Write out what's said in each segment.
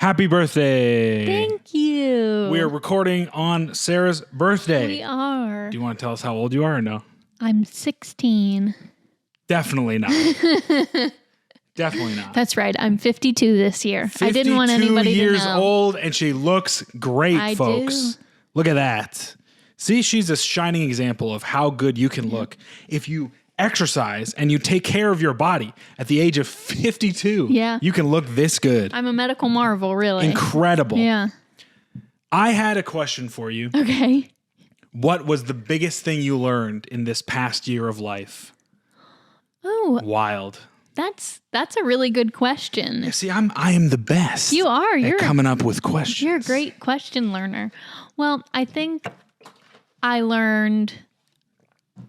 Happy birthday. Thank you. We are recording on Sarah's birthday. We are. Do you want to tell us how old you are or no? I'm 16. Definitely not. Definitely not. That's right. I'm 52 this year. I didn't want anybody to know. 52 years old, and she looks great, I folks. do. Look at that. See, she's a shining example of how good you can look if you exercise and you take care of your body. At the age of 52, you can look this good. I'm a medical marvel, really. Incredible. Yeah. I had a question for you. Okay. What was the biggest thing you learned in this past year of life? Oh, Wild. that's a really good question. Yeah, see, I am the best. You are. You're coming up with questions. You're a great question learner. Well, I think I learned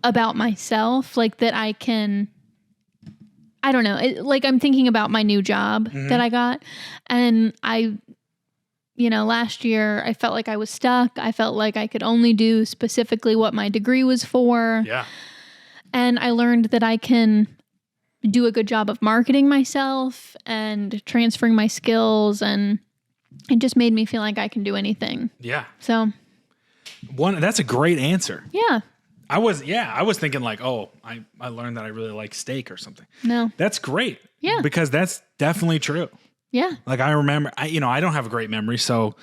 about myself, like that I can, I don't know, like I'm thinking about my new job that I got, and last year I felt like I was stuck. I felt like I could only do specifically what my degree was for. Yeah. And I learned that I can do a good job of marketing myself and transferring my skills, and it just made me feel like I can do anything. Yeah. So that's a great answer. Yeah. I was thinking like, oh, I learned that I really like steak or something. No. That's great. Yeah. Because that's definitely true. Yeah. Like I remember, I don't have a great memory, so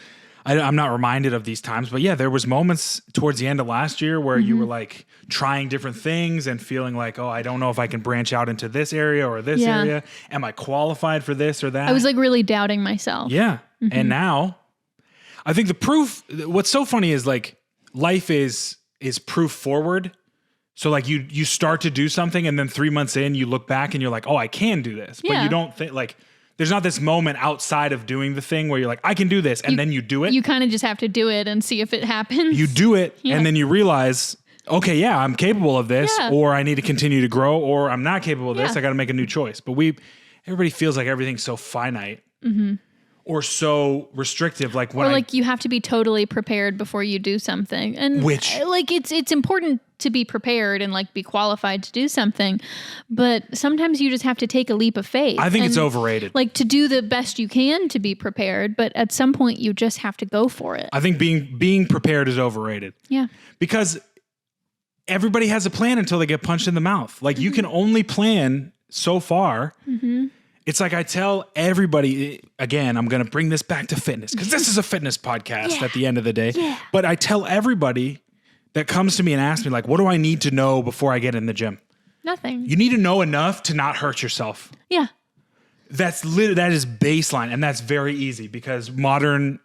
I'm not reminded of these times. But yeah, there was moments towards the end of last year where you were like trying different things and feeling like, oh, I don't know if I can branch out into this area or this area. Am I qualified for this or that? I was like really doubting myself. Yeah. And now I think the proof, what's so funny is like life is proof forward. So like you start to do something and then 3 months in you look back and you're like, oh, I can do this. But you don't think like, there's not this moment outside of doing the thing where you're like, I can do this. And then you do it. You kind of just have to do it and see if it happens. You do it. And then you realize, okay, yeah, I'm capable of this, or I need to continue to grow, or I'm not capable of this. I got to make a new choice. But everybody feels like everything's so finite or so restrictive. Like when like you have to be totally prepared before you do something. And like it's important to be prepared and like be qualified to do something. But sometimes you just have to take a leap of faith. I think it's overrated. Like to do the best you can to be prepared. But at some point you just have to go for it. I think being prepared is overrated. Yeah. Because everybody has a plan until they get punched in the mouth. Like you can only plan so far. It's like I tell everybody, again, I'm going to bring this back to fitness because this is a fitness podcast at the end of the day. Yeah. But I tell everybody that comes to me and asks me like, what do I need to know before I get in the gym? Nothing. You need to know enough to not hurt yourself. Yeah. That is baseline, and that's very easy because modern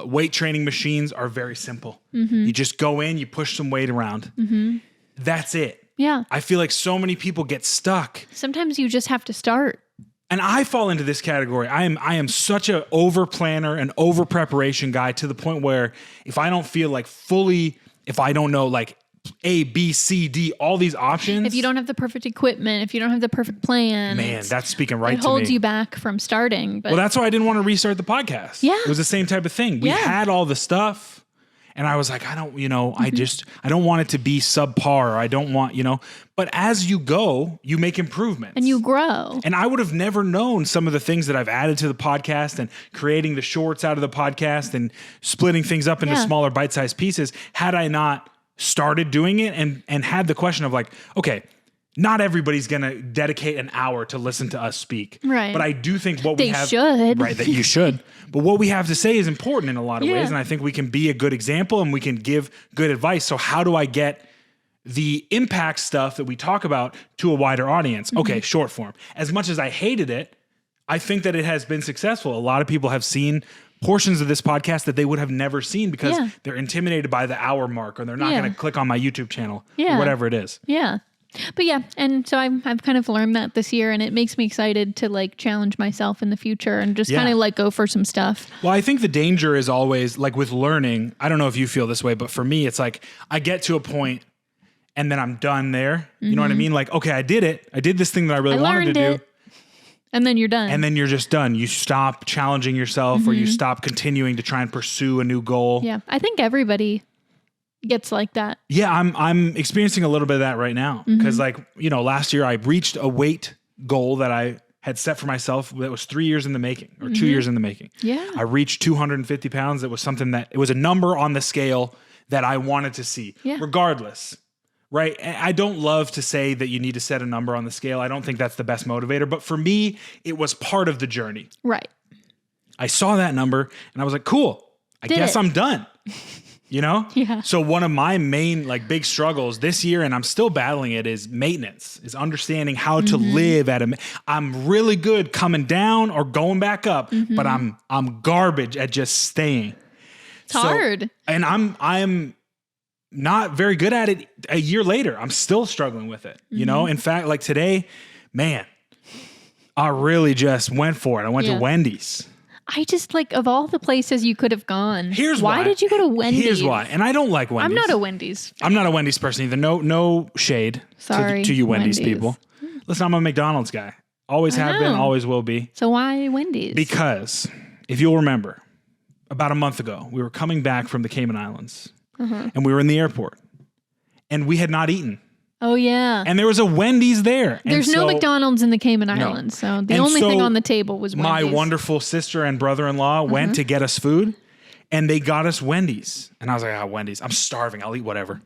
weight training machines are very simple. You just go in, you push some weight around. That's it. Yeah. I feel like so many people get stuck. Sometimes you just have to start. And I fall into this category. I am such an over planner and over preparation guy to the point where if I don't feel like fully, if I don't know like A, B, C, D, all these options. If you don't have the perfect equipment, if you don't have the perfect plan. Man, that's speaking right to me. It holds you back from starting. But well, that's why I didn't want to restart the podcast. Yeah. It was the same type of thing. We had all the stuff. And I was like, I don't want it to be subpar. Or I don't want, but as you go, you make improvements. And you grow. And I would have never known some of the things that I've added to the podcast and creating the shorts out of the podcast and splitting things up into smaller bite-sized pieces had I not started doing it and had the question of like, okay, not everybody's going to dedicate an hour to listen to us speak. Right. But I do think they should. Right, that you should. But what we have to say is important in a lot of ways. And I think we can be a good example and we can give good advice. So how do I get the impact stuff that we talk about to a wider audience? Okay, short form. As much as I hated it, I think that it has been successful. A lot of people have seen portions of this podcast that they would have never seen because they're intimidated by the hour mark or they're not going to click on my YouTube channel or whatever it is. Yeah. But yeah, and so I've kind of learned that this year, and it makes me excited to like challenge myself in the future and just kind of like go for some stuff. Well, I think the danger is always like with learning. I don't know if you feel this way, but for me, it's like I get to a point and then I'm done there. You know what I mean? Like, okay, I did it. I did this thing that I really wanted to do. And then you're done. And then you're just done. You stop challenging yourself or you stop continuing to try and pursue a new goal. Yeah, I think everybody gets like that. Yeah, I'm experiencing a little bit of that right now because like, last year I reached a weight goal that I had set for myself that was 3 years in the making or 2 years in the making. Yeah. I reached 250 pounds. It was something that it was a number on the scale that I wanted to see regardless. Right. And I don't love to say that you need to set a number on the scale. I don't think that's the best motivator, but for me, it was part of the journey. Right. I saw that number and I was like, cool, I guess I'm done. You know? Yeah. So one of my main like big struggles this year, and I'm still battling it, is maintenance, is understanding how to live at I'm really good coming down or going back up, but I'm garbage at just staying. It's hard. And I'm not very good at it a year later. I'm still struggling with it. You know, in fact, like today, man, I really just went for it. I went to Wendy's. I just like, of all the places you could have gone, Here's why. Why did you go to Wendy's? Here's why. And I don't like Wendy's. I'm not a Wendy's fan. I'm not a Wendy's person either. No shade to you Wendy's people. Listen, I'm a McDonald's guy. Always have been, always will be. So why Wendy's? Because if you'll remember, about a month ago, we were coming back from the Cayman Islands and we were in the airport and we had not eaten. Oh, yeah. And there was a Wendy's there. There's no McDonald's in the Cayman Islands. So the only thing on the table was Wendy's. My wonderful sister and brother-in-law went to get us food and they got us Wendy's. And I was like, Wendy's, I'm starving. I'll eat whatever.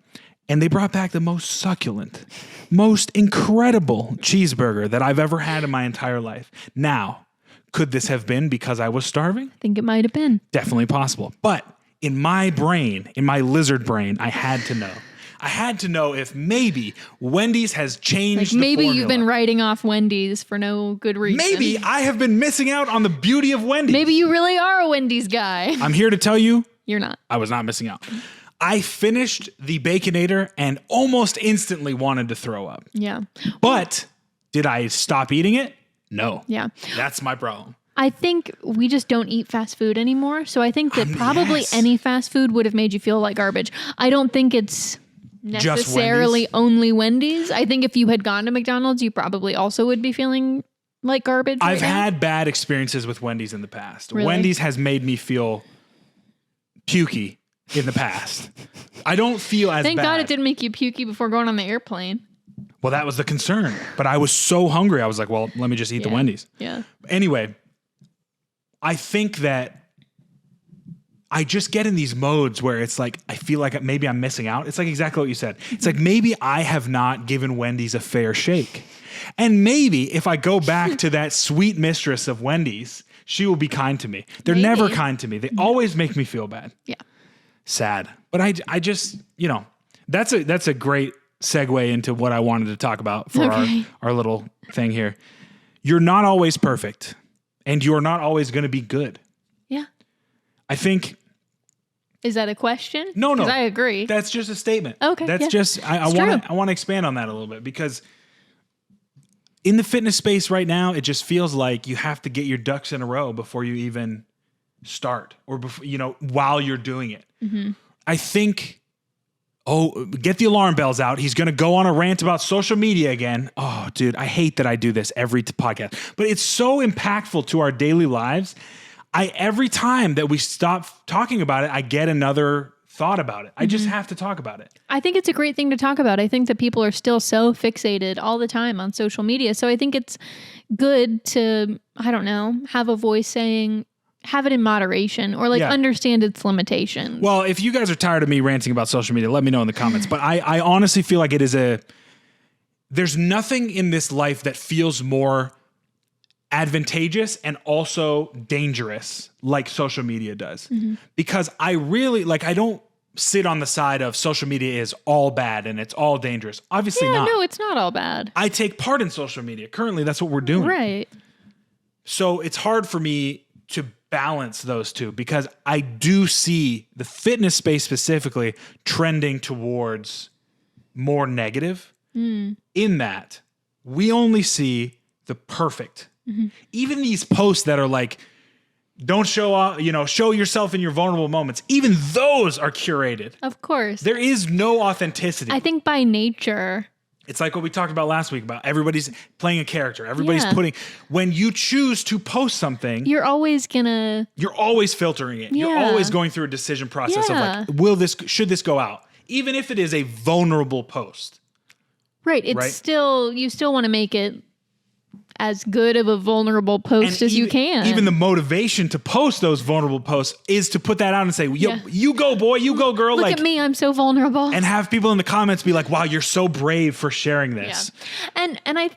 And they brought back the most succulent, most incredible cheeseburger that I've ever had in my entire life. Now, could this have been because I was starving? I think it might have been. Definitely possible. But in my brain, in my lizard brain, I had to know. I had to know if maybe Wendy's has changed the maybe formula. You've been writing off Wendy's for no good reason. Maybe I have been missing out on the beauty of Wendy's. Maybe you really are a Wendy's guy. I'm here to tell you. You're not. I was not missing out. I finished the Baconator and almost instantly wanted to throw up. Yeah. But did I stop eating it? No. Yeah. That's my problem. I think we just don't eat fast food anymore. So I think that probably any fast food would have made you feel like garbage. I don't think it's necessarily only Wendy's. I think if you had gone to McDonald's, you probably also would be feeling like garbage. I've had bad experiences with Wendy's in the past. Really? Wendy's has made me feel pukey in the past. I don't feel as Thank bad. God it didn't make you pukey before going on the airplane. Well, that was the concern. But I was so hungry. I was like, well, let me just eat the Wendy's. Yeah. Anyway, I think that I just get in these modes where it's like, I feel like maybe I'm missing out. It's like exactly what you said. It's like, maybe I have not given Wendy's a fair shake. And maybe if I go back to that sweet mistress of Wendy's, she will be kind to me. They're never kind to me. They always make me feel bad. Yeah. Sad. But I just, that's a great segue into what I wanted to talk about for our little thing here. You're not always perfect and you're not always going to be good. Yeah. I think. Is that a question? No. Because I agree. That's just a statement. Okay. That's just, I want to expand on that a little bit because in the fitness space right now, it just feels like you have to get your ducks in a row before you even start or before, while you're doing it. Mm-hmm. I think, get the alarm bells out. He's going to go on a rant about social media again. Oh, dude, I hate that I do this every podcast, but it's so impactful to our daily lives. Every time that we stop talking about it, I get another thought about it. I just have to talk about it. I think it's a great thing to talk about. I think that people are still so fixated all the time on social media. So I think it's good to, have a voice saying, have it in moderation or understand its limitations. Well, if you guys are tired of me ranting about social media, let me know in the comments. But I honestly feel like there's nothing in this life that feels more advantageous and also dangerous like social media does. Mm-hmm. Because I really, I don't sit on the side of social media is all bad and it's all dangerous. Obviously not. No, it's not all bad. I take part in social media. Currently, that's what we're doing. Right. So it's hard for me to balance those two because I do see the fitness space specifically trending towards more negative in that we only see the perfect. Mm-hmm. Even these posts that are like, don't show off, show yourself in your vulnerable moments. Even those are curated. Of course. There is no authenticity. I think by nature, it's like what we talked about last week about everybody's playing a character. Everybody's when you choose to post something, you're always filtering it. Yeah. You're always going through a decision process of should this go out? Even if it is a vulnerable post. Right. You still want to make it as good of a vulnerable post as you can. Even the motivation to post those vulnerable posts is to put that out and say, yo, you go, boy, you go, girl. Look at me, I'm so vulnerable. And have people in the comments be like, wow, you're so brave for sharing this. Yeah. And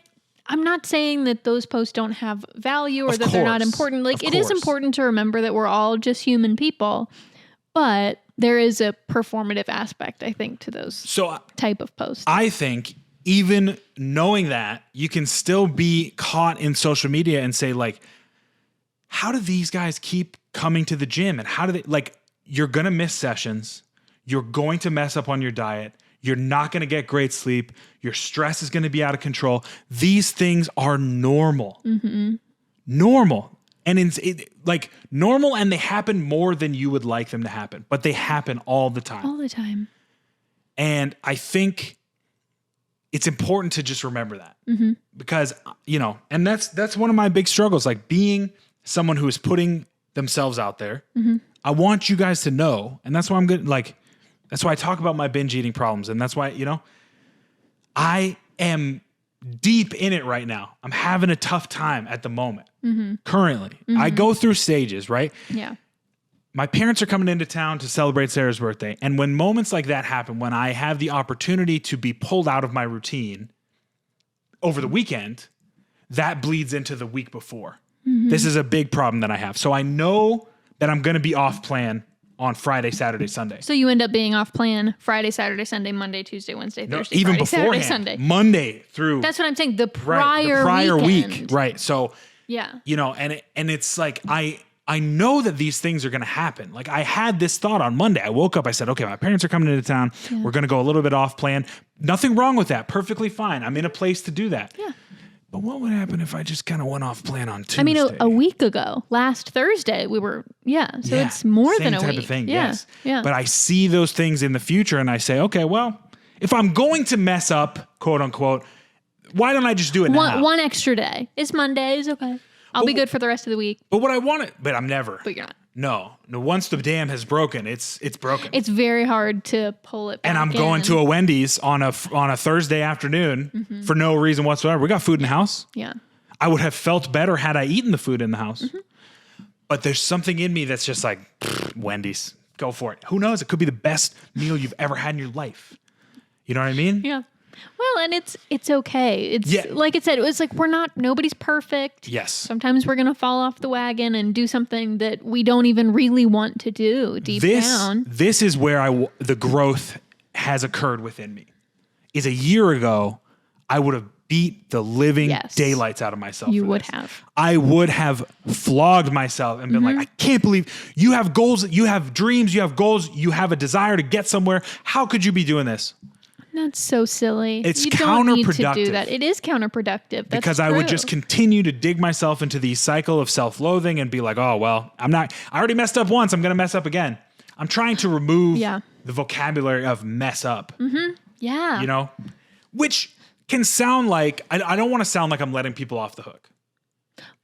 I'm not saying that those posts don't have value or that they're not important. Like, it is important to remember that we're all just human people, but there is a performative aspect, I think, to those type of posts. I think even knowing that, you can still be caught in social media and say, like, how do these guys keep coming to the gym? And how do they, like, you're going to miss sessions. You're going to mess up on your diet. You're not going to get great sleep. Your stress is going to be out of control. These things are normal. Mm-hmm. Normal. And it's like normal, and they happen more than you would like them to happen. But they happen all the time. All the time. And I think it's important to just remember that. Mm-hmm. Because, you know, and that's one of my big struggles, like being someone who is putting themselves out there. Mm-hmm. I want you guys to know, and that's why I'm good. Like, that's why I talk about my binge eating problems. And that's why, you know, I am deep in it right now. I'm having a tough time at the moment. Mm-hmm. Currently. Mm-hmm. I go through stages, right? Yeah. My parents are coming into town to celebrate Sarah's birthday. And when moments like that happen, when I have the opportunity to be pulled out of my routine over the weekend, that bleeds into the week before. Mm-hmm. This is a big problem that I have. So I know that I'm going to be off plan on Friday, Saturday, Sunday. So you end up being off plan Friday, Saturday, Sunday, Monday, Tuesday, Wednesday, Thursday, even Friday, beforehand, Saturday, Sunday. Monday through. That's what I'm saying. The prior week. Right. So, yeah, you know, and it's like, I know that these things are going to happen. Like, I had this thought on Monday. I woke up, I said, okay, my parents are coming into town. Yeah. We're going to go a little bit off plan. Nothing wrong with that. Perfectly fine. I'm in a place to do that. Yeah. But what would happen if I just kind of went off plan on Tuesday? I mean, a week ago, last Thursday, we were, so it's more than a week. Same type of thing, yeah. yes. Yeah. But I see those things in the future and I say, okay, well, if I'm going to mess up, quote unquote, why don't I just do it now? One extra day. It's Monday. It's okay. I'll be good for the rest of the week. But what I want to, but I'm never. But you're not. No. Once the dam has broken, it's broken. It's very hard to pull it back and I'm going to a Wendy's on a Thursday afternoon for no reason whatsoever. We got food in the house. Yeah. I would have felt better had I eaten the food in the house. Mm-hmm. But there's something in me that's just like, Wendy's, go for it. Who knows? It could be the best meal you've ever had in your life. You know what I mean? Yeah. Well, and it's okay. It's like it said, it was like nobody's perfect. Yes. Sometimes we're going to fall off the wagon and do something that we don't even really want to do deep down. This is where the growth has occurred within me. Is a year ago, I would have beat the living daylights out of myself. You would have. I would have flogged myself and been like, I can't believe you have goals, you have dreams, you have goals, you have a desire to get somewhere. How could you be doing this? That's so silly. It's you counterproductive. Don't need to do that. It is counterproductive. That's because true. I would just continue to dig myself into the cycle of self-loathing and be like, oh, well, I already messed up once. I'm going to mess up again. I'm trying to remove the vocabulary of mess up. Mm-hmm. Yeah. You know, which can sound like, I don't want to sound like I'm letting people off the hook.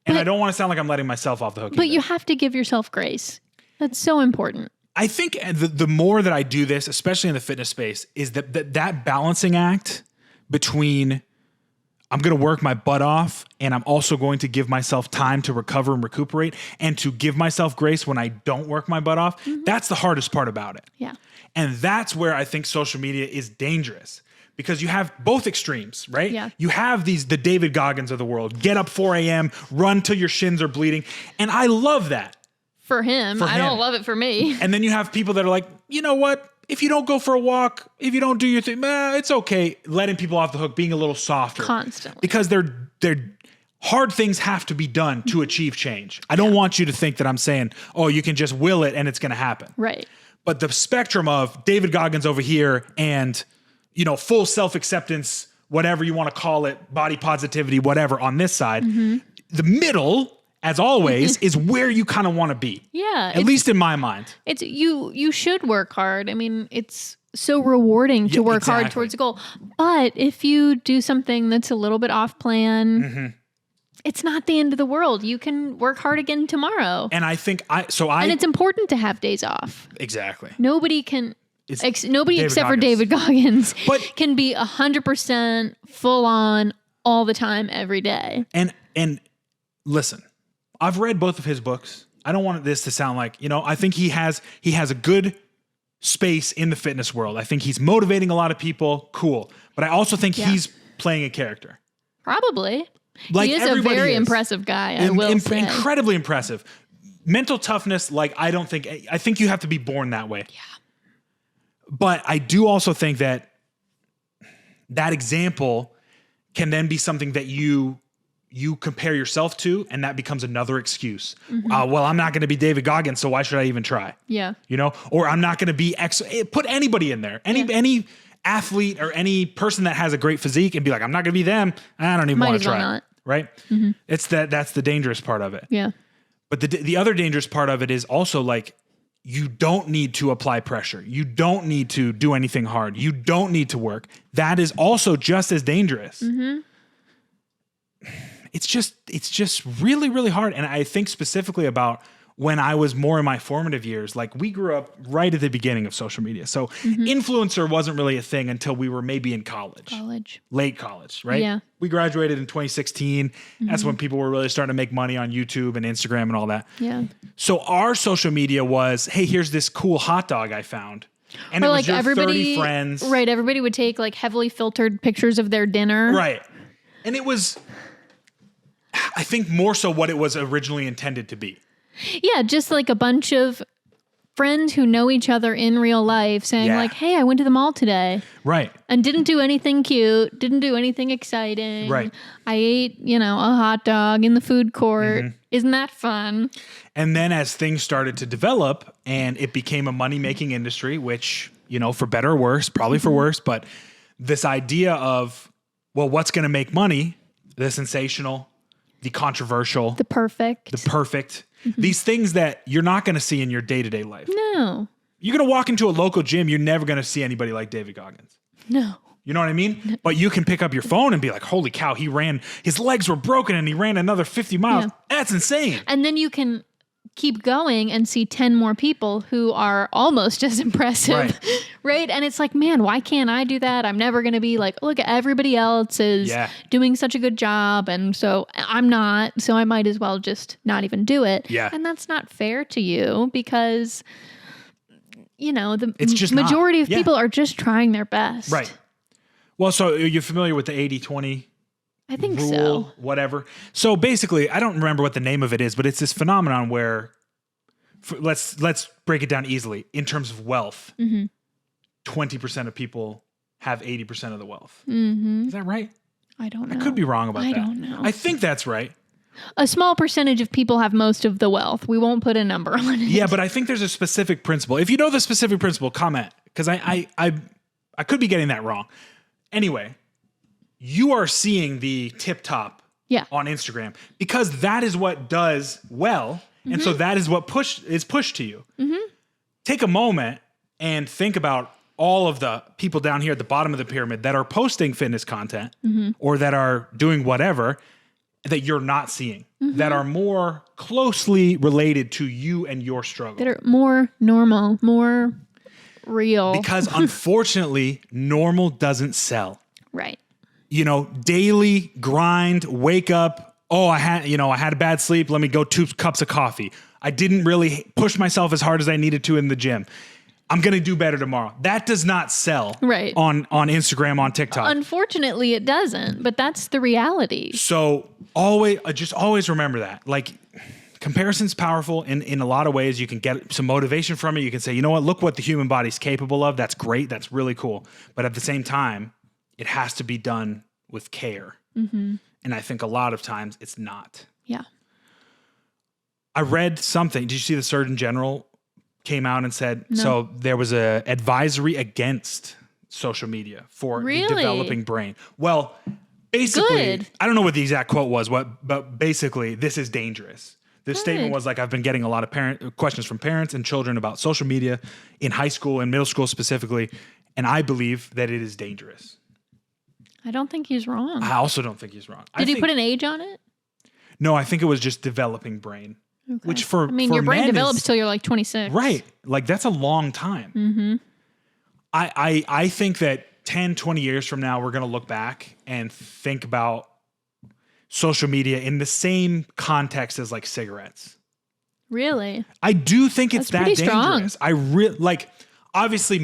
And I don't want to sound like I'm letting myself off the hook. But either. You have to give yourself grace. That's so important. I think the more that I do this, especially in the fitness space, is that balancing act between I'm going to work my butt off and I'm also going to give myself time to recover and recuperate and to give myself grace when I don't work my butt off. Mm-hmm. That's the hardest part about it. Yeah. And that's where I think social media is dangerous because you have both extremes, right? Yeah. You have the David Goggins of the world, get up 4 a.m., run till your shins are bleeding. And I love that. For him. I don't love it for me. And then you have people that are like, you know what? If you don't go for a walk, if you don't do your thing, it's okay. Letting people off the hook, being a little softer. Constantly. Because they're hard things have to be done to achieve change. I don't want you to think that I'm saying, oh, you can just will it and it's going to happen. Right. But the spectrum of David Goggins over here and, you know, full self-acceptance, whatever you want to call it, body positivity, whatever on this side, the middle, as always, is where you kind of want to be. Yeah. At least in my mind. It's you should work hard. I mean, it's so rewarding to work hard towards a goal. But if you do something that's a little bit off plan, it's not the end of the world. You can work hard again tomorrow. And I think and it's important to have days off. Exactly. Nobody can nobody except for David Goggins but can be 100% full on all the time, every day. And listen, I've read both of his books. I don't want this to sound like, I think he has a good space in the fitness world. I think he's motivating a lot of people. Cool. But I also think he's playing a character. Probably. Like he is a very impressive guy, I will say. Incredibly impressive. Mental toughness, I think you have to be born that way. Yeah. But I do also think that example can then be something that you compare yourself to, and that becomes another excuse. Well, I'm not going to be David Goggins, so why should I even try? Yeah. Or I'm not going to be put anybody in there. Any athlete or any person that has a great physique and be like, I'm not going to be them. I don't even want to try. Not. Right? Mm-hmm. That's the dangerous part of it. Yeah. But the other dangerous part of it is also you don't need to apply pressure. You don't need to do anything hard. You don't need to work. That is also just as dangerous. Mm-hmm. It's just really, really hard. And I think specifically about when I was more in my formative years, we grew up right at the beginning of social media. So influencer wasn't really a thing until we were maybe in college. Late college, right? Yeah. We graduated in 2016. That's when people were really starting to make money on YouTube and Instagram and all that. Yeah. So our social media was, hey, here's this cool hot dog I found. And it was your 30 friends. Right. Everybody would take heavily filtered pictures of their dinner. Right. And it was, I think, more so what it was originally intended to be. Yeah, just a bunch of friends who know each other in real life saying hey, I went to the mall today. Right. And didn't do anything cute, didn't do anything exciting. Right. I ate, a hot dog in the food court. Mm-hmm. Isn't that fun? And then as things started to develop and it became a money-making industry, which, for better or worse, probably for worse, but this idea of, well, what's going to make money? The sensational, the controversial, the perfect. Mm-hmm. These things that you're not going to see in your day-to-day life. No. You're going to walk into a local gym. You're never going to see anybody like David Goggins. No. You know what I mean? No. But you can pick up your phone and be like, holy cow, his legs were broken and he ran another 50 miles. Yeah. That's insane. And then you can keep going and see 10 more people who are almost as impressive. Right? And it's man, why can't I do that? I'm never going to be look, everybody else is doing such a good job. And so I'm not, so I might as well just not even do it. Yeah. And that's not fair to you because, it's just majority of people are just trying their best. Right. Well, so you're familiar with the 80-20 I think rule, so. Whatever. So basically, I don't remember what the name of it is, but it's this phenomenon where, let's break it down easily. In terms of wealth, 20% of people have 80% of the wealth. Mm-hmm. Is that right? I don't know. I could be wrong about that. I don't know. I think that's right. A small percentage of people have most of the wealth. We won't put a number on it. Yeah, but I think there's a specific principle. If you know the specific principle, comment, because I could be getting that wrong. Anyway, you are seeing the tip top on Instagram because that is what does well. And so that is what is pushed to you. Mm-hmm. Take a moment and think about all of the people down here at the bottom of the pyramid that are posting fitness content or that are doing whatever that you're not seeing, that are more closely related to you and your struggle. That are more normal, more real. Because unfortunately, normal doesn't sell. Right. Daily grind, wake up. Oh, I had a bad sleep. Let me go 2 cups of coffee. I didn't really push myself as hard as I needed to in the gym. I'm going to do better tomorrow. That does not sell on Instagram, on TikTok. Unfortunately, it doesn't, but that's the reality. So always remember that. Comparison's powerful in a lot of ways. You can get some motivation from it. You can say, you know what, look what the human body's capable of. That's great. That's really cool. But at the same time, it has to be done with care. Mm-hmm. And I think a lot of times it's not. Yeah. I read something. Did you see the Surgeon General came out and said, no. So there was a advisory against social media for the developing brain. Well, basically, I don't know what the exact quote was, but basically this is dangerous. This statement was I've been getting a lot of questions from parents and children about social media in high school and middle school specifically. And I believe that it is dangerous. I don't think he's wrong. I also don't think he's wrong. Did he put an age on it? No, I think it was just developing brain. Okay. Which your brain develops till you're 26. Right. That's a long time. Mm-hmm. I think that 10, 20 years from now, we're going to look back and think about social media in the same context as like cigarettes. Really? I do think it's That's that pretty dangerous. strong. Like obviously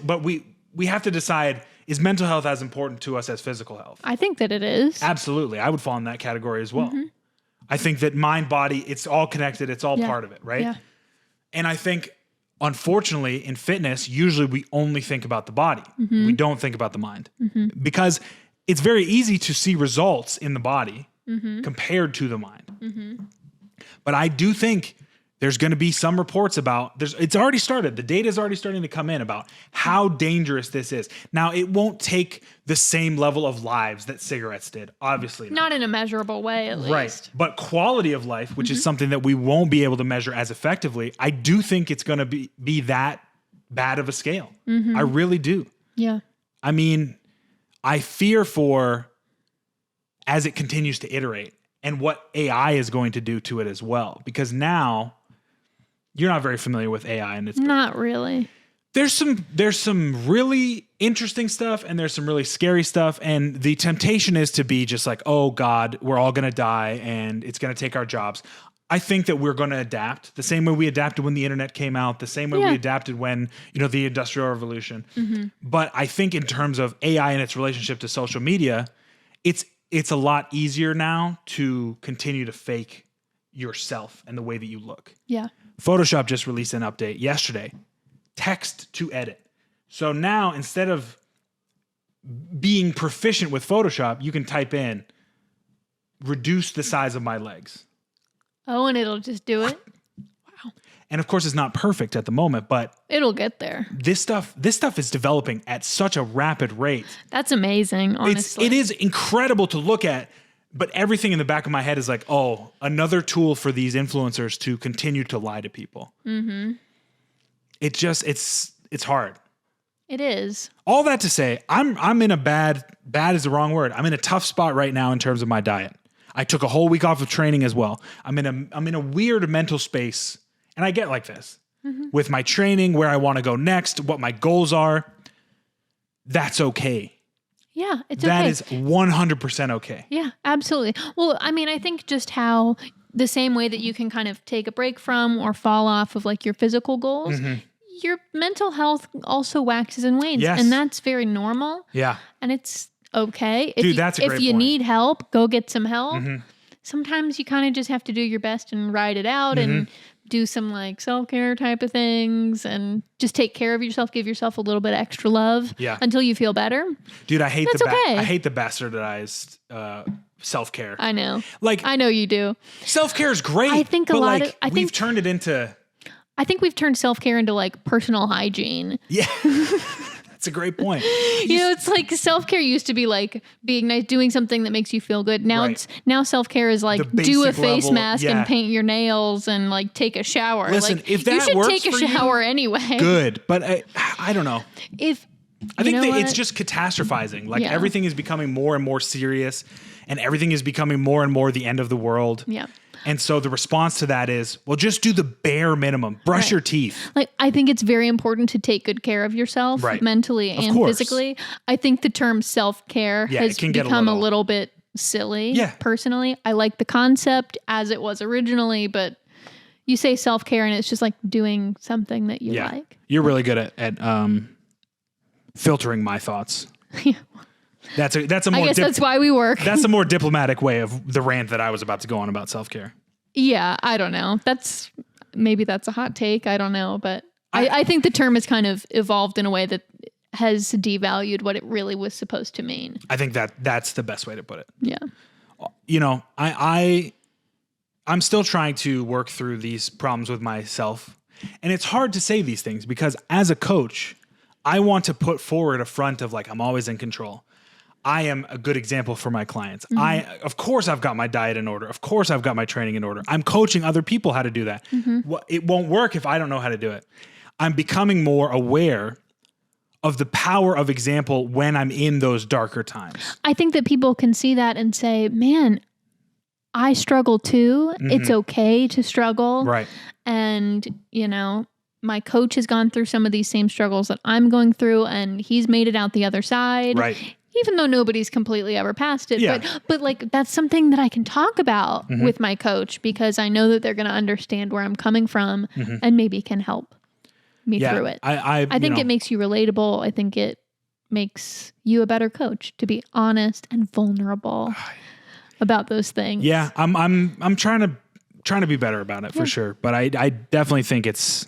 but we have to decide, is mental health as important to us as physical health? I think that it is. Absolutely. I would fall in that category as well. I think that mind, body, it's all connected. It's all part of it, right? Yeah. And I think, unfortunately, in fitness, usually we only think about the body. We don't think about the mind. Because it's very easy to see results in the body compared to the mind. But I do think there's going to be some reports about, it's already started. The data is already starting to come in about how dangerous this is. Now, it won't take the same level of lives that cigarettes did, obviously. Not in a measurable way, at least. Right. But quality of life, which is something that we won't be able to measure as effectively, I do think it's going to be that bad of a scale. I really do. Yeah. I mean, I fear for as it continues to iterate and what AI is going to do to it as well. Because now, you're not very familiar with AI, and it's not really. There's some really interesting stuff, and there's some really scary stuff, and the temptation is to be just like, oh God, we're all going to die, and it's going to take our jobs. I think that we're going to adapt the same way we adapted when the internet came out, the same way we adapted when the Industrial Revolution. But I think in terms of AI and its relationship to social media, it's a lot easier now to continue to fake yourself and the way that you look. Yeah. Photoshop just released an update yesterday. Text to edit. So now instead of being proficient with Photoshop, you can type in, reduce the size of my legs. Oh, and it'll just do it? Wow. And of course, it's not perfect at the moment, but it'll get there. This stuff is developing at such a rapid rate. That's amazing, honestly. It is incredible to look at. But everything in the back of my head is like, oh, another tool for these influencers to continue to lie to people. It's hard. It is. All that to say, I'm in a bad is the wrong word. I'm in a tough spot right now in terms of my diet. I took a whole week off of training as well. I'm in a weird mental space, and I get like this with my training, where I want to go next, what my goals are. That's okay. Yeah, it's that okay. That is 100% okay. Yeah, absolutely. Well, I mean, I think just how the same way that you can kind of take a break from or fall off of like your physical goals, your mental health also waxes and wanes. Yes. And that's very normal. Yeah. And it's okay. Dude, that's a great point. If you need help, go get some help. Sometimes you kind of just have to do your best and ride it out and do some like self-care type of things and just take care of yourself, give yourself a little bit extra love until you feel better. Dude, I hate I hate the bastardized self-care. I know. Like, I know you do. Self-care is great. I think we've turned it into we've turned self-care into like personal hygiene. Yeah. That's a great point. It's like self-care used to be like being nice, doing something that makes you feel good. Now now self-care is like do a face mask and paint your nails and like take a shower. Listen, like, if that you should works take a shower anyway. Good, but I don't know. I think that it's just catastrophizing. Like everything is becoming more and more serious, and everything is becoming more and more the end of the world. Yeah. And so the response to that is, well, just do the bare minimum. Brush your teeth. Like, I think it's very important to take good care of yourself mentally and physically. I think the term self-care has become a little bit silly. Personally, I like the concept as it was originally, but you say self-care and it's just like doing something that you like. You're really good at filtering my thoughts. That's a more. I guess that's why we work. That's a more diplomatic way of the rant that I was about to go on about self-care. Yeah, I don't know. Maybe that's a hot take. I don't know, but I think the term has kind of evolved in a way that has devalued what it really was supposed to mean. I think that's the best way to put it. Yeah. I'm still trying to work through these problems with myself, and it's hard to say these things because as a coach, I want to put forward a front of like I'm always in control. I am a good example for my clients. Of course, I've got my diet in order. Of course, I've got my training in order. I'm coaching other people how to do that. It won't work if I don't know how to do it. I'm becoming more aware of the power of example when I'm in those darker times. I think that people can see that and say, man, I struggle too. It's okay to struggle. Right. And, my coach has gone through some of these same struggles that I'm going through and he's made it out the other side. Right. even though nobody's completely ever passed it. Yeah. But like, that's something that I can talk about with my coach because I know that they're going to understand where I'm coming from and maybe can help me through it. I think it makes you relatable. I think it makes you a better coach to be honest and vulnerable about those things. Yeah, I'm trying to be better about it for sure. But I definitely think it's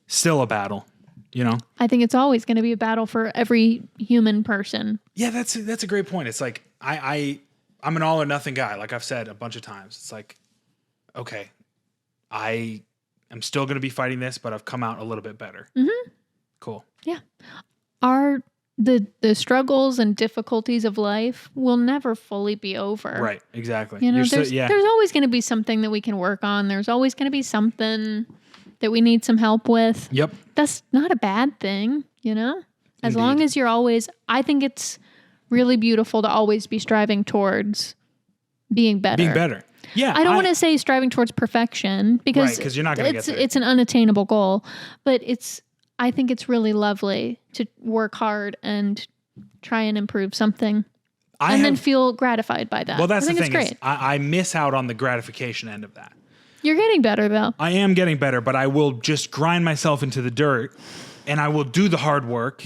still a battle, you know? I think it's always going to be a battle for every human person. Yeah, that's a great point. It's like I'm an all or nothing guy, like I've said a bunch of times. It's like, okay, I am still going to be fighting this, but I've come out a little bit better. Mm-hmm. Cool. Yeah. The struggles and difficulties of life will never fully be over. Right, exactly. You know, there's always going to be something that we can work on. There's always going to be something that we need some help with. Yep. That's not a bad thing, you know? As Indeed. long as you're always, I think it's really beautiful to always be striving towards being better. Being better. Yeah. I don't want to say striving towards perfection because you're not going to get there. It's an unattainable goal, but I think it's really lovely to work hard and try and improve something then feel gratified by that. Well, that's I think the thing. It's great. I miss out on the gratification end of that. You're getting better though. I am getting better, but I will just grind myself into the dirt and I will do the hard work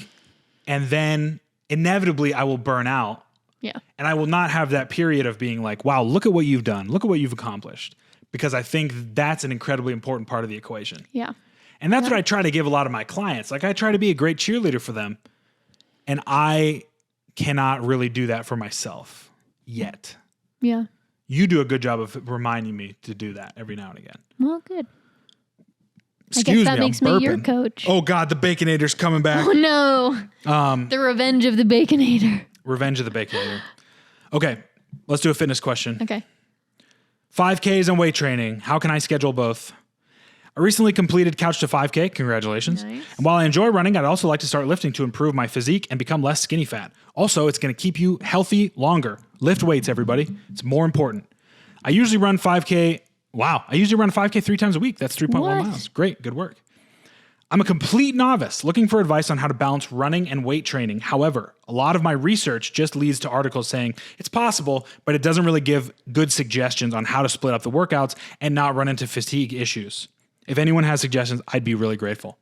and then inevitably I will burn out. Yeah. And I will not have that period of being like, wow, look at what you've done. Look at what you've accomplished. Because I think that's an incredibly important part of the equation. Yeah. And that's what I try to give a lot of my clients. Like I try to be a great cheerleader for them. And I cannot really do that for myself yet. Yeah. You do a good job of reminding me to do that every now and again. Well, good. Excuse I guess that makes me your burping. coach. Oh God, the Baconator's coming back. Oh no. The revenge of the Baconator. Revenge of the Baconator. Okay, let's do a fitness question. Okay. 5Ks and weight training. How can I schedule both? I recently completed Couch to 5K. Congratulations. Nice. And while I enjoy running, I'd also like to start lifting to improve my physique and become less skinny fat. Also, it's going to keep you healthy longer. Lift weights, everybody. It's more important. I usually run 5K. Wow. I usually run 5K 3 times a week. That's 3.1 What? miles. Great. Good work. I'm a complete novice looking for advice on how to balance running and weight training. However, a lot of my research just leads to articles saying it's possible, but it doesn't really give good suggestions on how to split up the workouts and not run into fatigue issues. If anyone has suggestions, I'd be really grateful.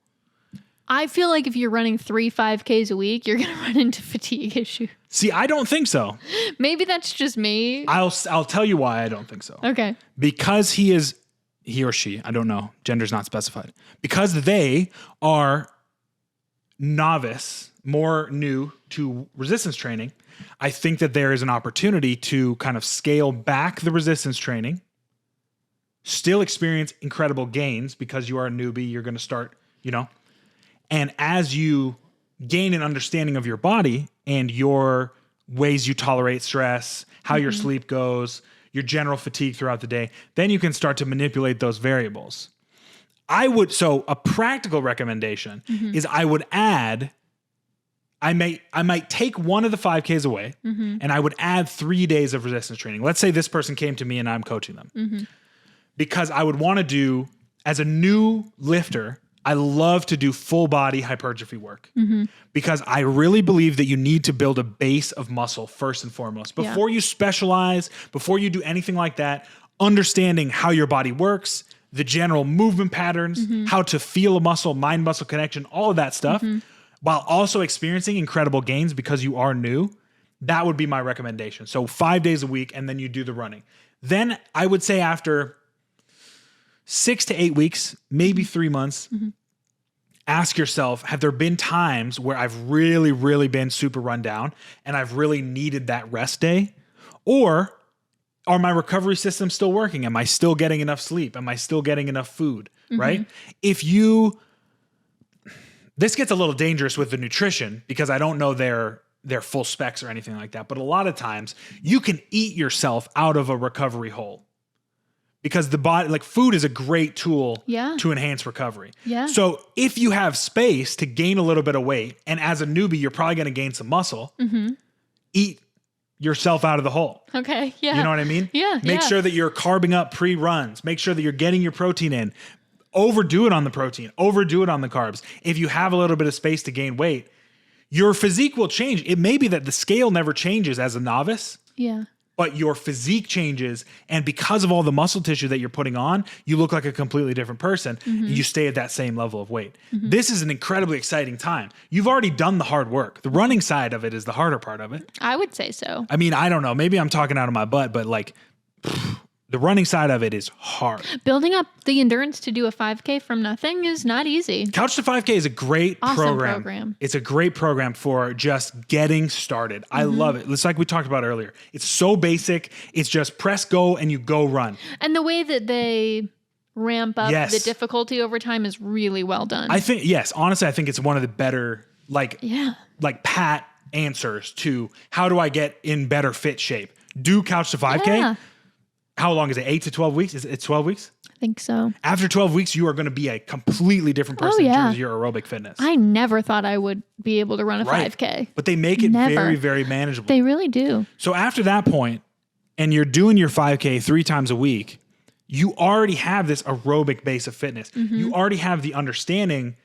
I feel like if you're running 3 5Ks a week, you're going to run into fatigue issues. See, I don't think so. Maybe that's just me. I'll tell you why I don't think so. Okay. Because he or she, I don't know, gender's not specified. Because they are novice, more new to resistance training, I think that there is an opportunity to kind of scale back the resistance training, still experience incredible gains because you are a newbie, you're going to start, and as you gain an understanding of your body and your ways you tolerate stress, how your sleep goes, your general fatigue throughout the day, then you can start to manipulate those variables. So a practical recommendation is I would add, I might take one of the 5Ks away and I would add 3 days of resistance training. Let's say this person came to me and I'm coaching them. Because I would want to do, as a new lifter, I love to do full body hypertrophy work because I really believe that you need to build a base of muscle first and foremost. Before you specialize, before you do anything like that, understanding how your body works, the general movement patterns, how to feel a muscle, mind-muscle connection, all of that stuff, while also experiencing incredible gains because you are new, that would be my recommendation. So 5 days a week, and then you do the running. Then I would say after 6 to 8 weeks, maybe 3 months, ask yourself, have there been times where I've really, really been super run down and I've really needed that rest day? Or are my recovery systems still working? Am I still getting enough sleep? Am I still getting enough food? Right? This gets a little dangerous with the nutrition because I don't know their full specs or anything like that. But a lot of times you can eat yourself out of a recovery hole. Because the body, like food is a great tool to enhance recovery. Yeah. So if you have space to gain a little bit of weight, and as a newbie, you're probably going to gain some muscle, eat yourself out of the hole. Okay. Yeah. You know what I mean? Yeah. Make sure that you're carbing up pre-runs. Make sure that you're getting your protein in. Overdo it on the protein. Overdo it on the carbs. If you have a little bit of space to gain weight, Your physique will change. It may be that the scale never changes as a novice, Yeah. but your physique changes. And because of all the muscle tissue that you're putting on, you look like a completely different person. You stay at that same level of weight. This is an incredibly exciting time. You've already done the hard work. The running side of it is the harder part of it. I would say so. I mean, I don't know. Maybe I'm talking out of my butt, but like the running side of it is hard. Building up the endurance to do a 5K from nothing is not easy. Couch to 5K is a great Awesome program. program. It's a great program for just getting started. I love it. It's like we talked about earlier. It's so basic. It's just press go and you go run. And the way that they ramp up Yes. the difficulty over time is really well done. I think, yes, honestly, I think it's one of the better, like pat answers to how do I get in better fit shape? Do couch to 5K. Yeah. How long is it? 8 to 12 weeks? Is it 12 weeks? I think so. After 12 weeks, you are going to be a completely different person in terms of your aerobic fitness. I never thought I would be able to run a 5K. But they make it Never. very, very manageable. They really do. So after that point, and you're doing your 5K 3 times a week, you already have this aerobic base of fitness. You already have the understanding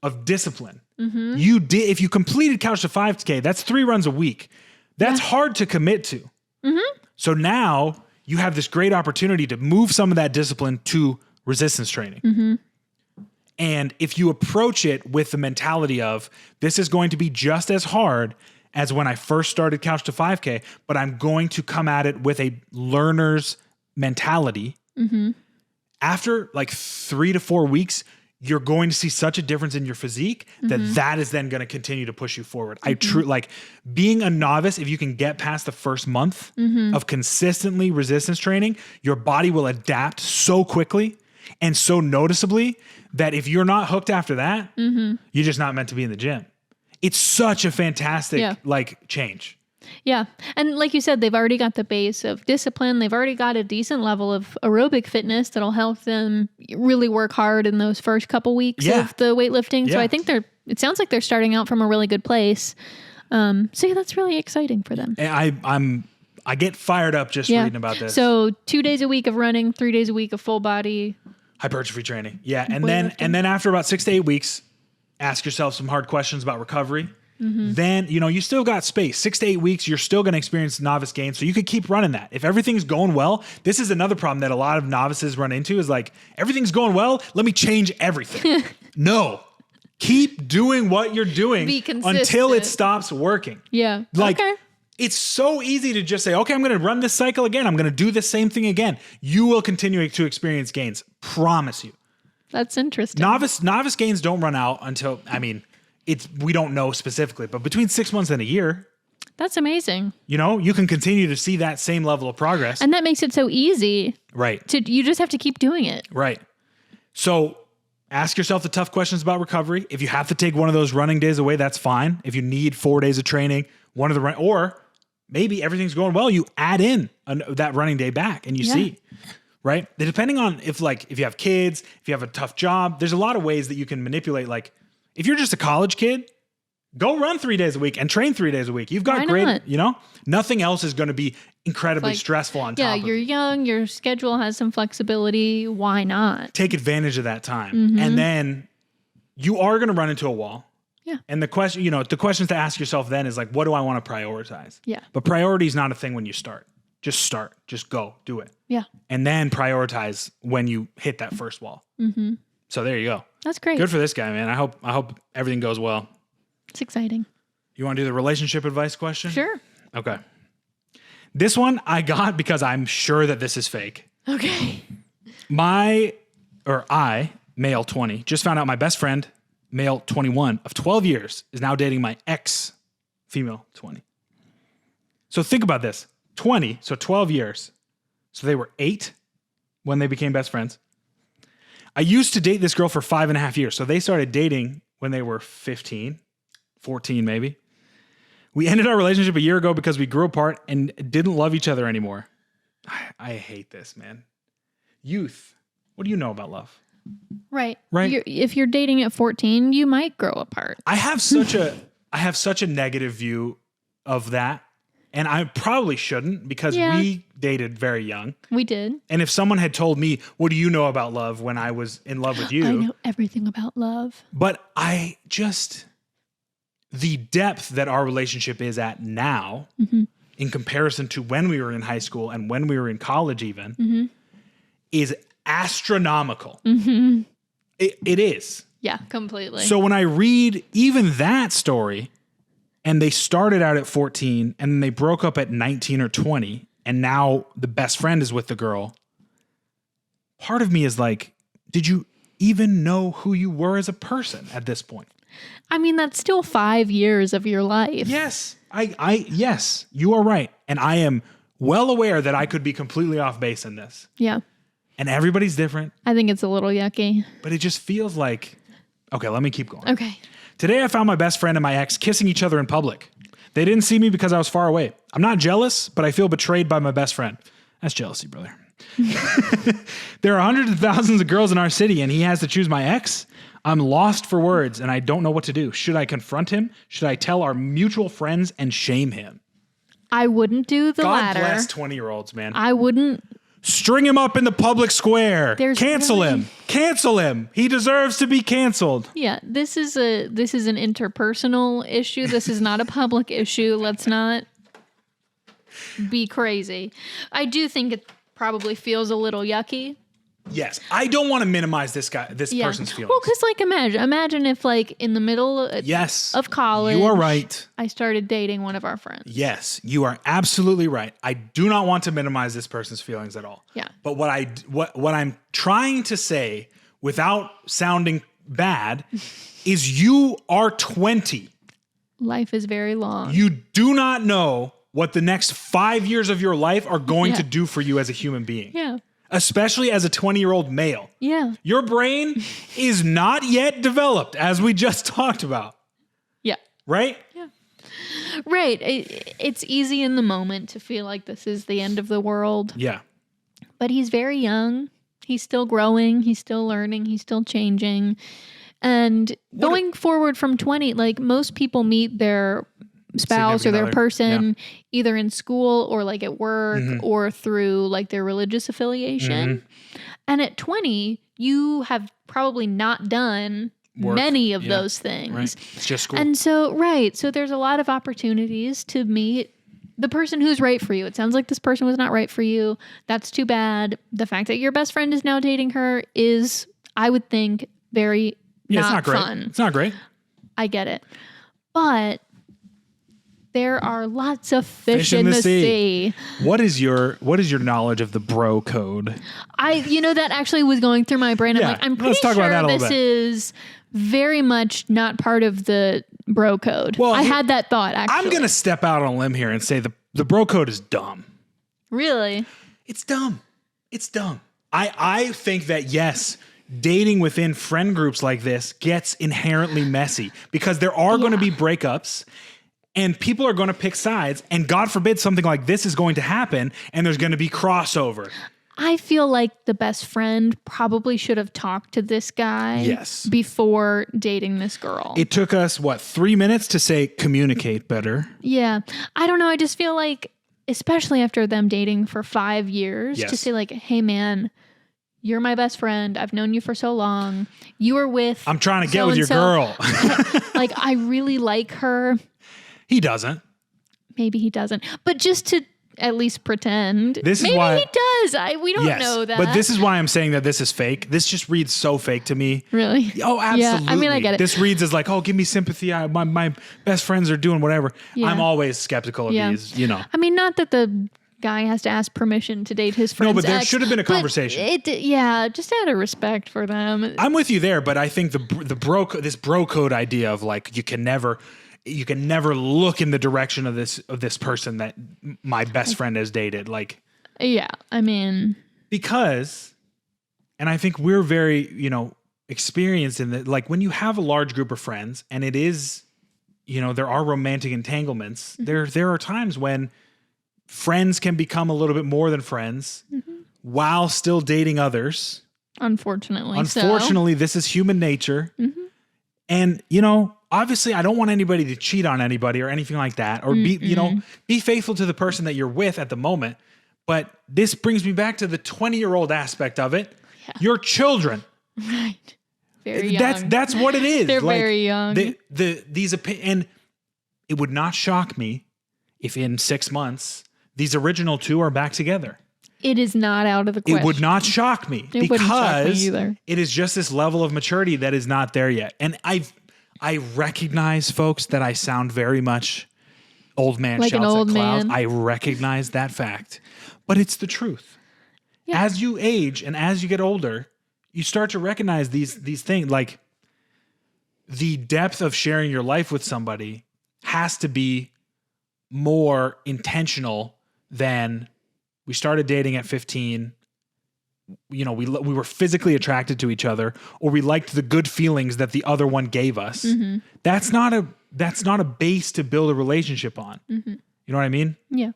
of discipline. You did, if you completed couch to 5K, that's 3 runs a week. That's hard to commit to. So now you have this great opportunity to move some of that discipline to resistance training. And if you approach it with the mentality of this is going to be just as hard as when I first started couch to 5K, but I'm going to come at it with a learner's mentality. After like 3 to 4 weeks, you're going to see such a difference in your physique that is then going to continue to push you forward. I like being a novice. If you can get past the first month of consistently resistance training, your body will adapt so quickly and so noticeably that if you're not hooked after that, you're just not meant to be in the gym. It's such a fantastic like change. Yeah. And like you said, they've already got the base of discipline. They've already got a decent level of aerobic fitness that'll help them really work hard in those first couple weeks of the weightlifting. So I think it sounds like they're starting out from a really good place. So yeah, that's really exciting for them. And I get fired up just reading about this. So 2 days a week of running, 3 days a week of full body hypertrophy training. Yeah. And then after about 6 to 8 weeks, ask yourself some hard questions about recovery. Then, you still got space. 6 to 8 weeks, you're still going to experience novice gains. So you could keep running that. If everything's going well, this is another problem that a lot of novices run into is like, everything's going well. Let me change everything. No, keep doing what you're doing until it stops working. Yeah. Like, it's so easy to just say, okay, I'm going to run this cycle again. I'm going to do the same thing again. You will continue to experience gains. Promise you. That's interesting. Novice gains don't run out until, we don't know specifically, but between 6 months and a year. That's amazing. You can continue to see that same level of progress. And that makes it so easy. Right. You just have to keep doing it. Right. So ask yourself the tough questions about recovery. If you have to take one of those running days away, that's fine. If you need 4 days of training, or maybe everything's going well, you add in that running day back and you see. Right. Depending on if you have kids, if you have a tough job, there's a lot of ways that you can manipulate. Like if you're just a college kid, go run 3 days a week and train 3 days a week. You've got nothing else is going to be incredibly stressful on top of it. Yeah, you're young, your schedule has some flexibility. Why not? Take advantage of that time. And then you are going to run into a wall. Yeah. And the questions to ask yourself then is like, what do I want to prioritize? Yeah. But priority is not a thing when you start. Just start. Just go. Do it. Yeah. And then prioritize when you hit that first wall. So there you go. That's great. Good for this guy, man. I hope everything goes well. It's exciting. You want to do the relationship advice question? Sure. Okay. This one I got because I'm sure that this is fake. Okay. I, male 20, just found out my best friend, male 21 of 12 years, is now dating my ex, female 20. So think about this. 20, so 12 years. So they were 8 when they became best friends. I used to date this girl for 5.5 years. So they started dating when they were 15, 14 maybe. We ended our relationship a year ago because we grew apart and didn't love each other anymore. I hate this, man. Youth. What do you know about love? Right. Right. If you're dating at 14, you might grow apart. I have such a negative view of that. And I probably shouldn't because we dated very young. We did. And if someone had told me, what do you know about love when I was in love with you? I know everything about love. But the depth that our relationship is at now in comparison to when we were in high school and when we were in college even is astronomical. It is. Yeah, completely. So when I read even that story, and they started out at 14 and then they broke up at 19 or 20, and now the best friend is with the girl, part of me is like, did you even know who you were as a person at this point? I mean, that's still 5 years of your life. Yes. Yes, you are right. And I am well aware that I could be completely off base in this. Yeah. And everybody's different. I think it's a little yucky. But it just feels like, okay, let me keep going. Okay. Today I found my best friend and my ex kissing each other in public. They didn't see me because I was far away. I'm not jealous, but I feel betrayed by my best friend. That's jealousy, brother. There are hundreds of thousands of girls in our city and he has to choose my ex. I'm lost for words and I don't know what to do. Should I confront him? Should I tell our mutual friends and shame him? I wouldn't do the God latter. bless 20-year-olds, man. I wouldn't. String him up in the public square. Cancel really- him. Cancel him. He deserves to be canceled. Yeah, this is an interpersonal issue. This is not a public issue. Let's not be crazy. I do think it probably feels a little yucky. Yes. I don't want to minimize this person's feelings. Well, because like imagine if like in the middle of college, you are right. I started dating one of our friends. Yes, you are absolutely right. I do not want to minimize this person's feelings at all. Yeah. But what I'm trying to say without sounding bad is you are 20. Life is very long. You do not know what the next 5 years of your life are going to do for you as a human being. Yeah. Especially as a 20-year-old male. Yeah. Your brain is not yet developed, as we just talked about. Yeah. Right? Yeah. Right. It's easy in the moment to feel like this is the end of the world. Yeah. But he's very young. He's still growing. He's still learning. He's still changing. And going forward from 20, like most people meet their spouse or their person either in school or like at work or through like their religious affiliation. And at 20, you have probably not done many of those things. Right. It's just school. And so, so there's a lot of opportunities to meet the person who's right for you. It sounds like this person was not right for you. That's too bad. The fact that your best friend is now dating her is, I would think, very it's not great. fun. It's not great. I get it. But there are lots of fish in the sea. What is your knowledge of the bro code? That actually was going through my brain. I'm pretty sure this is very much not part of the bro code. Well, I had that thought actually. I'm going to step out on a limb here and say the bro code is dumb. Really? It's dumb. It's dumb. I think that yes, dating within friend groups like this gets inherently messy because there are going to be breakups. And people are going to pick sides, and God forbid something like this is going to happen, and there's going to be crossover. I feel like the best friend probably should have talked to this guy before dating this girl. It took us, 3 minutes to say communicate better? Yeah. I don't know. I just feel like, especially after them dating for 5 years, to say like, hey, man, you're my best friend. I've known you for so long. You were with I'm trying to get with your girl. Like, I really like her. He doesn't. Maybe he doesn't. But just to at least pretend. This is maybe why he does. We don't know that. But this is why I'm saying that this is fake. This just reads so fake to me. Really? Oh, absolutely. Yeah, I mean, I get it. This reads as like, oh, give me sympathy. My best friends are doing whatever. Yeah. I'm always skeptical of these, I mean, not that the guy has to ask permission to date his friend's No, but there ex, should have been a conversation. Just out of respect for them. I'm with you there, but I think this bro code idea of like you can never look in the direction of this person that my best friend has dated. Like, yeah, I mean, because, and I think we're very, experienced in that. Like when you have a large group of friends and it is, there are romantic entanglements. There are times when friends can become a little bit more than friends while still dating others. Unfortunately, this is human nature. And, obviously I don't want anybody to cheat on anybody or anything like that, or be faithful to the person that you're with at the moment. But this brings me back to the 20-year-old aspect of it. Yeah. Your children. Right. Very young. That's what it is. They're very young. And it would not shock me if in 6 months these original two are back together. It is not out of the question. It would not shock me It wouldn't shock me because either. it is just this level of maturity that is not there yet. And I recognize, folks, that I sound very much old man Like an shouts old at clouds. man. I recognize that fact, but it's the truth. Yeah. As you age and as you get older, you start to recognize these things. Like the depth of sharing your life with somebody has to be more intentional than we started dating at 15. You know, we were physically attracted to each other, or we liked the good feelings that the other one gave us. Mm-hmm. That's not a base to build a relationship on. Mm-hmm. You know what I mean? Yeah.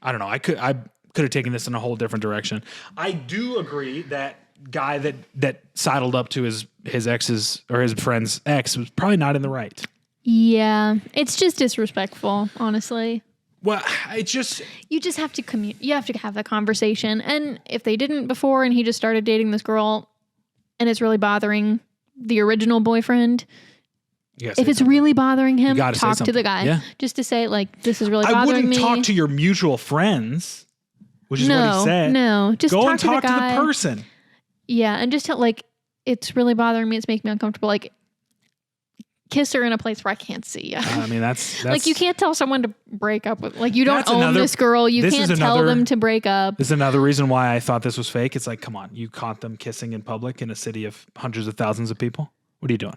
I don't know. I could have taken this in a whole different direction. I do agree that guy that sidled up to his ex's or his friend's ex was probably not in the right. Yeah. It's just disrespectful, honestly. Well, it's just You just have to you have to have that conversation. And if they didn't before and he just started dating this girl and it's really bothering the original boyfriend, if it's really bothering him, talk to the guy. Yeah. Just to say, like, this is really I bothering wouldn't me. talk to your mutual friends, which is what he said. No, just go talk and to talk the guy. to the person. Yeah, and just tell, like, it's really bothering me. It's making me uncomfortable. Like, kiss her in a place where I can't see you. I mean, that's like, you can't tell someone to break up with. Like, you don't That's own another- this girl. You this can't is tell another- them to break up. This is another reason why I thought this was fake. It's like, come on, you caught them kissing in public in a city of hundreds of thousands of people. What are you doing?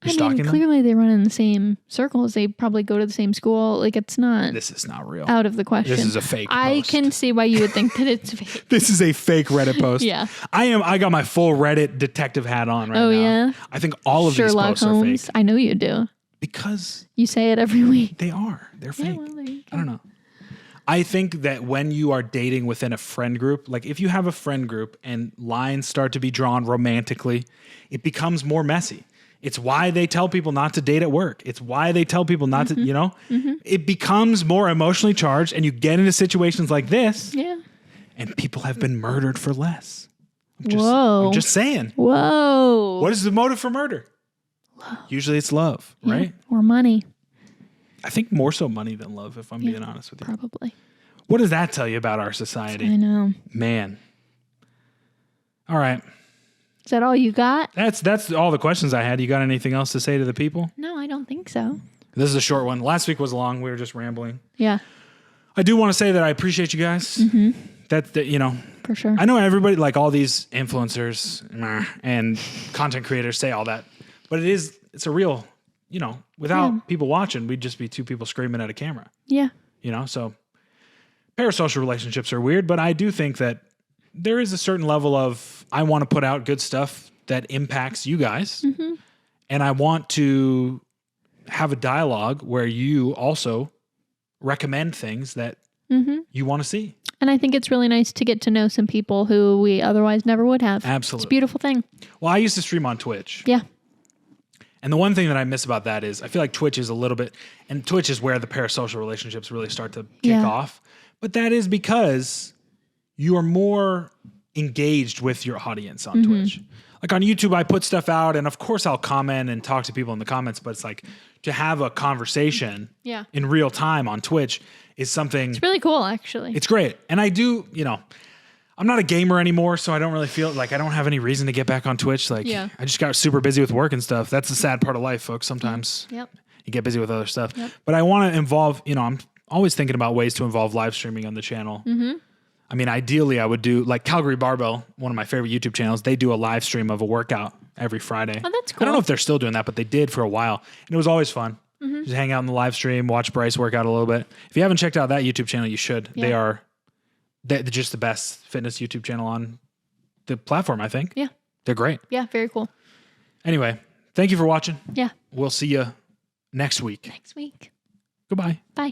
You're stalking them? Clearly they run in the same circles. They probably go to the same school. Like, it's not This is not real. out of the question. This is a fake I post. can see why you would think that it's fake. This is a fake Reddit post. Yeah. I got my full Reddit detective hat on right now. Oh, yeah? I think all of Sherlock these posts Holmes. are fake I know you do. because You say it every week. they are. They're fake. well, there you I don't know. I think that when you are dating within a friend group, like if you have a friend group and lines start to be drawn romantically, it becomes more messy. It's why they tell people not to date at work. It's why they tell people not to, you know, it becomes more emotionally charged and you get into situations like this Yeah. and people have been murdered for less. Whoa. I'm just saying. Whoa. What is the motive for murder? Usually it's love, Yeah. right? Or money, I think more so money than love, if I'm being honest with you. probably. What does that tell you about our society? I know. Man. All right. Is that all you got? That's all the questions I had. You got anything else to say to the people? No, I don't think so. This is a short one. Last week was long. We were just rambling. Yeah, I do want to say that I appreciate you guys. That, you know, for sure. I know everybody, like all these influencers and content creators say all that, but it's a real, you know, without people watching, we'd just be two people screaming at a camera, Yeah. you know? So parasocial relationships are weird, but I do think that there is a certain level of, I want to put out good stuff that impacts you guys. And I want to have a dialogue where you also recommend things that you want to see. And I think it's really nice to get to know some people who we otherwise never would have. Absolutely. It's a beautiful thing. Well, I used to stream on Twitch. Yeah. And the one thing that I miss about that is I feel like Twitch is a little bit, and Twitch is where the parasocial relationships really start to kick off. But that is because you are more engaged with your audience on Twitch. Like on YouTube, I put stuff out and of course I'll comment and talk to people in the comments, but it's like to have a conversation in real time on Twitch is something. It's really cool, actually. It's great. And I do, you know, I'm not a gamer anymore, so I don't really feel like I don't have any reason to get back on Twitch. Like I just got super busy with work and stuff. That's the sad part of life, folks. Sometimes you get busy with other stuff. But I want to involve, you know, I'm always thinking about ways to involve live streaming on the channel. I mean, ideally, I would do like Calgary Barbell, one of my favorite YouTube channels. They do a live stream of a workout every Friday. Oh, that's cool. I don't know if they're still doing that, but they did for a while. And it was always fun. Just hang out in the live stream, watch Bryce work out a little bit. If you haven't checked out that YouTube channel, you should. They're just the best fitness YouTube channel on the platform, I think. Yeah. They're great. Yeah, very cool. Anyway, thank you for watching. Yeah. We'll see you next week. Next week. Goodbye. Bye.